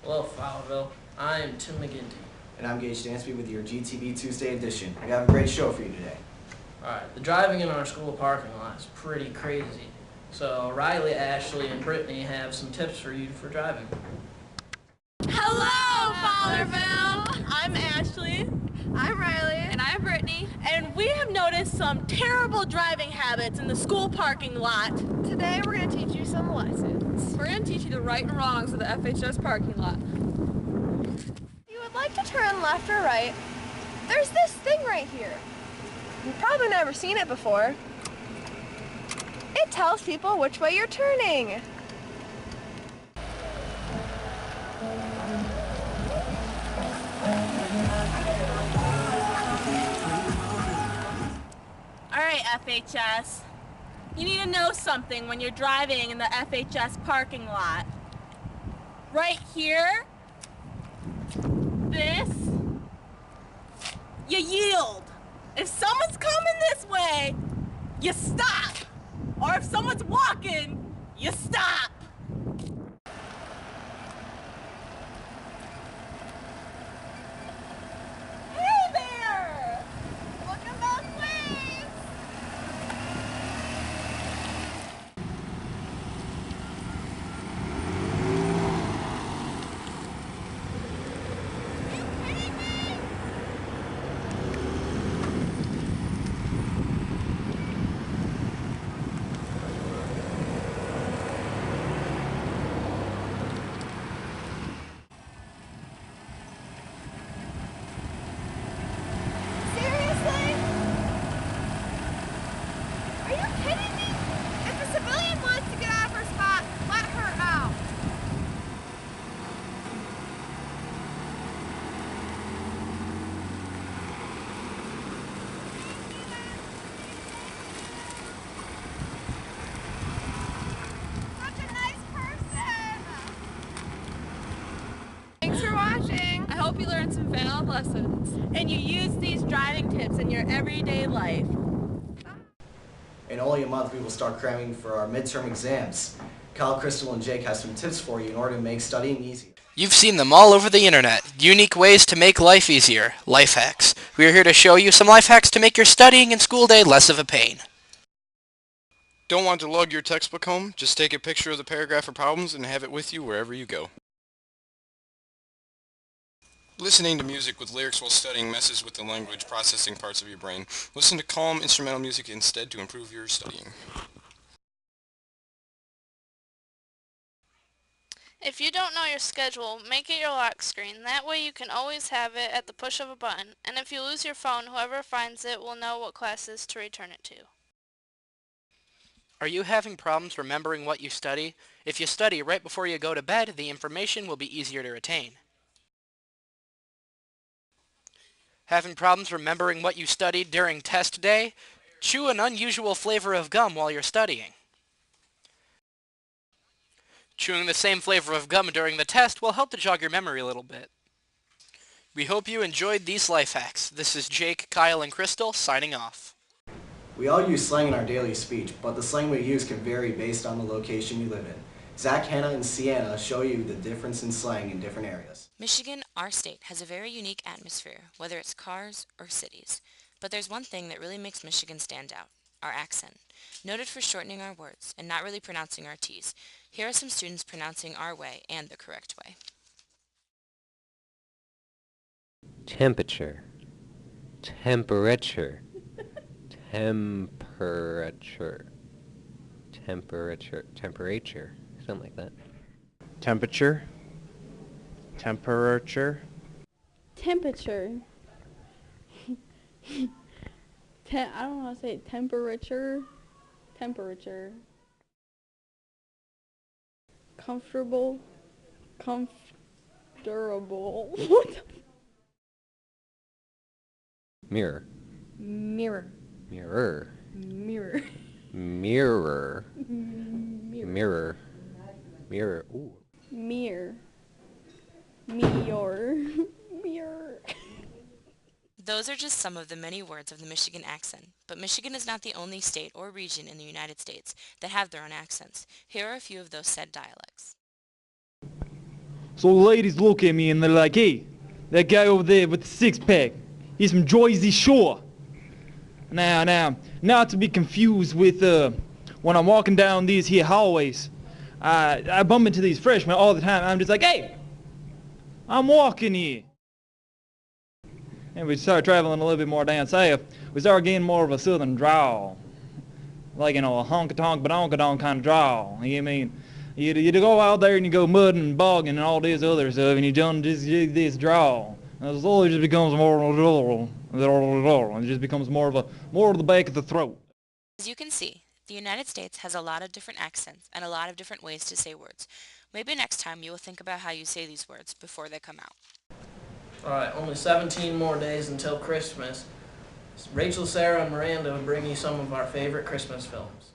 Hello, Fowlerville. I'm Tim McGinty. And I'm Gage Dansby with your GTV Tuesday edition. I have a great show for you today. Alright, the driving in our school parking lot is pretty crazy. So Riley, Ashley, and Brittany have some tips for you for driving. Hello, Fowlerville! I'm Ashley. I'm Riley. And I'm Brittany. And we have noticed some terrible driving habits in the school parking lot. Today we're going to teach you some lessons. We're going to teach you the right and wrongs of the FHS parking lot. If you would like to turn left or right, there's this thing right here. You've probably never seen it before. It tells people which way you're turning. Alright, FHS. You need to know something when you're driving in the FHS parking lot. Right here, this, you yield. If someone's coming this way, you stop. Or if someone's walking, you stop. Hey there! Look at both ways! Are you kidding me? Seriously? Are you kidding me? If a civilian wants to get out of her spot, let her out. Such a nice person. Thanks for watching. I hope you learned some valid lessons. And you use these driving tips in your everyday life. In only a month, we will start cramming for our midterm exams. Kyle, Crystal, and Jake have some tips for you in order to make studying easier. You've seen them all over the internet. Unique ways to make life easier. Life hacks. We are here to show you some life hacks to make your studying and school day less of a pain. Don't want to lug your textbook home? Just take a picture of the paragraph or problems and have it with you wherever you go. Listening to music with lyrics while studying messes with the language processing parts of your brain. Listen to calm instrumental music instead to improve your studying. If you don't know your schedule, make it your lock screen. That way you can always have it at the push of a button. And if you lose your phone, whoever finds it will know what classes to return it to. Are you having problems remembering what you study? If you study right before you go to bed, the information will be easier to retain. Having problems remembering what you studied during test day? Chew an unusual flavor of gum while you're studying. Chewing the same flavor of gum during the test will help to jog your memory a little bit. We hope you enjoyed these life hacks. This is Jake, Kyle, and Crystal signing off. We all use slang in our daily speech, but the slang we use can vary based on the location you live in. Zach, Hannah, and Sienna show you the difference in slang in different areas. Michigan, our state, has a very unique atmosphere, whether it's cars or cities. But there's one thing that really makes Michigan stand out, our accent. Noted for shortening our words and not really pronouncing our T's. Here are some students pronouncing our way and the correct way. Temperature. Temperature. Temperature. Temperature. Temperature. Something like that. Temperature. Temperature. Temperature. I don't know how to say it. Temperature. Temperature. Comfortable. Comfortable. What? Mirror. Mirror. Mirror. Mirror. Mirror. Mirror. Mirror. Mirror. Ooh. Mirror. Mirror. Mirror. Those are just some of the many words of the Michigan accent, but Michigan is not the only state or region in the United States that have their own accents. Here are a few of those said dialects. So the ladies look at me and they're like, hey, that guy over there with the six-pack, he's from Jersey Shore. Now, not to be confused with when I'm walking down these here hallways, I bump into these freshmen all the time. I'm just like, hey, I'm walking here. And we start traveling a little bit more down south. We start getting more of a southern drawl. Like, a honka-tonk, badonka-donk kind of drawl. You know what I mean? You go out there and you go mudding and bogging and all this other stuff, and you done this drawl. And slowly it just becomes more it just becomes more of the back of the throat. As you can see, the United States has a lot of different accents and a lot of different ways to say words. Maybe next time you will think about how you say these words before they come out. Alright, only 17 more days until Christmas. Rachel, Sarah, and Miranda will bring you some of our favorite Christmas films.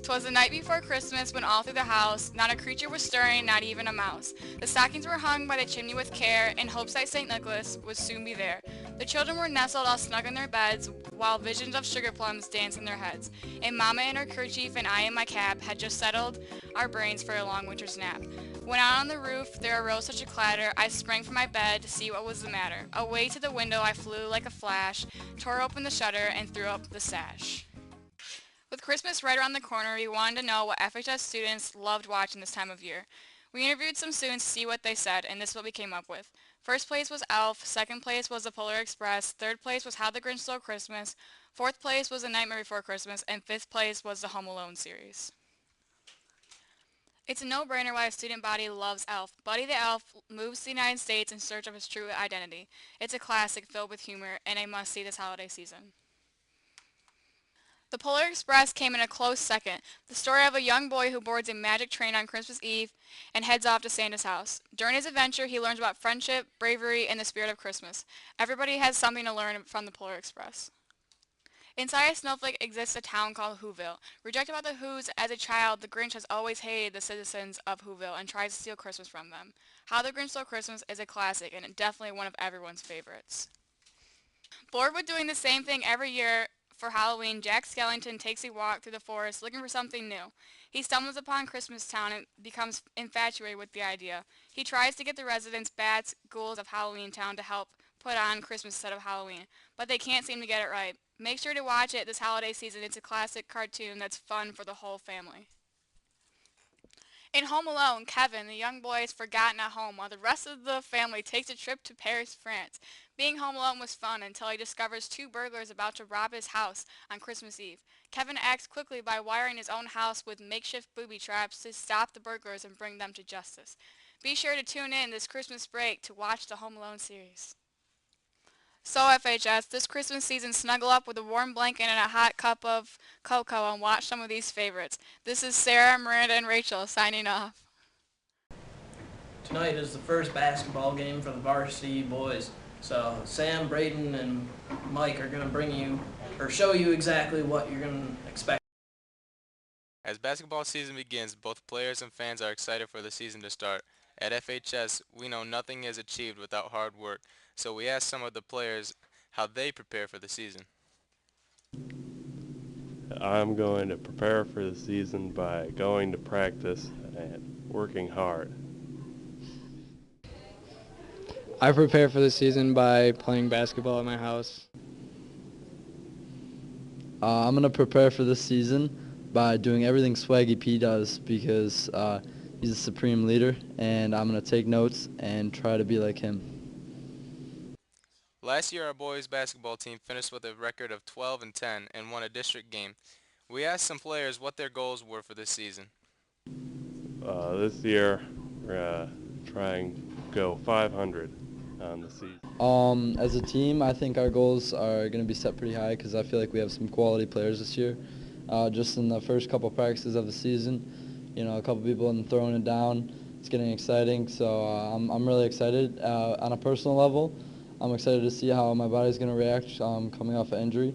'Twas the night before Christmas when all through the house not a creature was stirring, not even a mouse. The stockings were hung by the chimney with care, in hopes that St. Nicholas would soon be there. The children were nestled all snug in their beds, while visions of sugar plums danced in their heads. And Mama in her kerchief and I in my cap had just settled our brains for a long winter's nap. When out on the roof there arose such a clatter, I sprang from my bed to see what was the matter. Away to the window I flew like a flash, tore open the shutter and threw up the sash. With Christmas right around the corner, we wanted to know what FHS students loved watching this time of year. We interviewed some students to see what they said, and this is what we came up with. First place was Elf, second place was The Polar Express, third place was How the Grinch Stole Christmas, fourth place was The Nightmare Before Christmas, and fifth place was the Home Alone series. It's a no-brainer why a student body loves Elf. Buddy the Elf moves to the United States in search of his true identity. It's a classic filled with humor, and a must-see this holiday season. The Polar Express came in a close second, the story of a young boy who boards a magic train on Christmas Eve and heads off to Santa's house. During his adventure, he learns about friendship, bravery, and the spirit of Christmas. Everybody has something to learn from the Polar Express. Inside a snowflake exists a town called Whoville. Rejected by the Whos as a child, the Grinch has always hated the citizens of Whoville and tries to steal Christmas from them. How the Grinch Stole Christmas is a classic and definitely one of everyone's favorites. Bored with doing the same thing every year, for Halloween, Jack Skellington takes a walk through the forest looking for something new. He stumbles upon Christmas Town and becomes infatuated with the idea. He tries to get the residents, bats, ghouls of Halloween Town to help put on Christmas instead of Halloween, but they can't seem to get it right. Make sure to watch it this holiday season. It's a classic cartoon that's fun for the whole family. In Home Alone, Kevin, the young boy, is forgotten at home while the rest of the family takes a trip to Paris, France. Being home alone was fun until he discovers two burglars about to rob his house on Christmas Eve. Kevin acts quickly by wiring his own house with makeshift booby traps to stop the burglars and bring them to justice. Be sure to tune in this Christmas break to watch the Home Alone series. So FHS, this Christmas season, snuggle up with a warm blanket and a hot cup of cocoa and watch some of these favorites. This is Sarah, Miranda, and Rachel signing off. Tonight is the first basketball game for the Varsity boys. So Sam, Braden, and Mike are going to bring you, or show you exactly what you're going to expect. As basketball season begins, both players and fans are excited for the season to start. At FHS, we know nothing is achieved without hard work, so we asked some of the players how they prepare for the season. I'm going to prepare for the season by going to practice and working hard. I prepare for the season by playing basketball at my house. I'm going to prepare for this season by doing everything Swaggy P does because he's a supreme leader, and I'm going to take notes and try to be like him. Last year, our boys basketball team finished with a record of 12-10 and won a district game. We asked some players what their goals were for this season. This year, we're going to try and go 500 on the season. As a team, I think our goals are going to be set pretty high because I feel like we have some quality players this year. Just in the first couple practices of the season, you know, a couple people have been throwing it down. It's getting exciting, so I'm really excited. On a personal level, I'm excited to see how my body's going to react coming off an injury,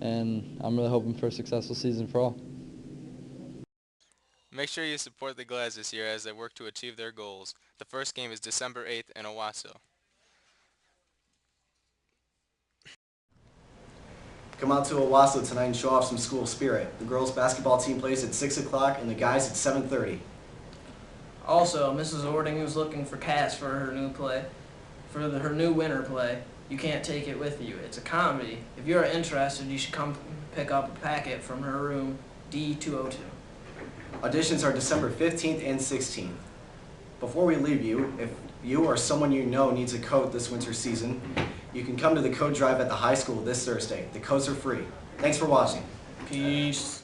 and I'm really hoping for a successful season for all. Make sure you support the Glads this year as they work to achieve their goals. The first game is December 8th in Owasso. Come out to Owasso tonight and show off some school spirit. The girls basketball team plays at 6 o'clock and the guys at 7:30. Also, Mrs. Ording is looking for cast for her new play, her new winter play. You Can't Take It With You. It's a comedy. If you're interested, you should come pick up a packet from her room, D202. Auditions are December 15th and 16th. Before we leave you, if you or someone you know needs a coat this winter season, you can come to the coat drive at the high school this Thursday. The coats are free. Thanks for watching. Peace.